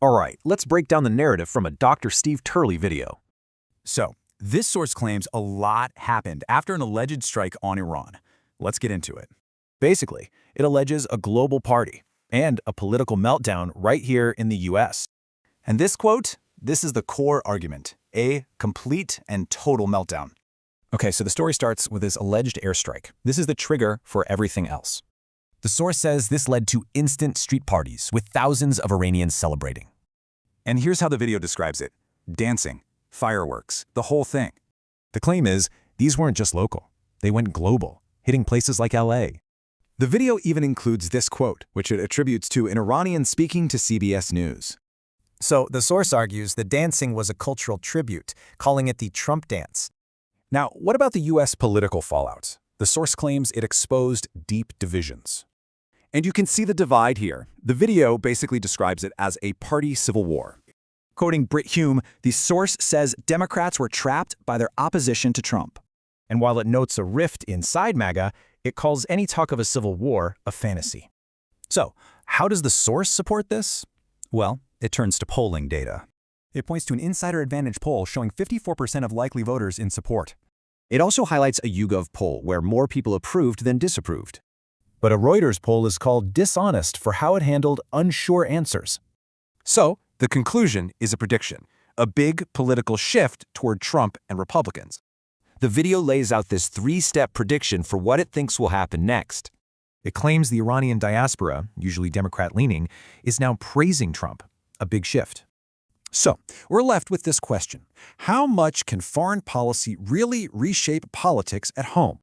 Alright, let's break down the narrative from a Dr. Steve Turley video. So, this source claims a lot happened after an alleged strike on Iran. Let's get into it. Basically, it alleges a global party and a political meltdown right here in the US. And this quote, this is the core argument, a complete and total meltdown. Okay, so the story starts with this alleged airstrike. This is the trigger for everything else. The source says this led to instant street parties with thousands of Iranians celebrating. And here's how the video describes it. Dancing, fireworks, the whole thing. The claim is these weren't just local. They went global, hitting places like LA. The video even includes this quote, which it attributes to an Iranian speaking to CBS News. So the source argues the dancing was a cultural tribute, calling it the Trump dance. Now, what about the U.S. political fallout? The source claims it exposed deep divisions. And you can see the divide here. The video basically describes it as a party civil war. Quoting Brit Hume, the source says Democrats were trapped by their opposition to Trump. And while it notes a rift inside MAGA, it calls any talk of a civil war a fantasy. So, how does the source support this? Well, it turns to polling data. It points to an Insider Advantage poll showing 54% of likely voters in support. It also highlights a YouGov poll where more people approved than disapproved. But a Reuters poll is called dishonest for how it handled unsure answers. So, the conclusion is a prediction, a big political shift toward Trump and Republicans. The video lays out this three-step prediction for what it thinks will happen next. It claims the Iranian diaspora, usually Democrat-leaning, is now praising Trump, a big shift. So, we're left with this question. How much can foreign policy really reshape politics at home?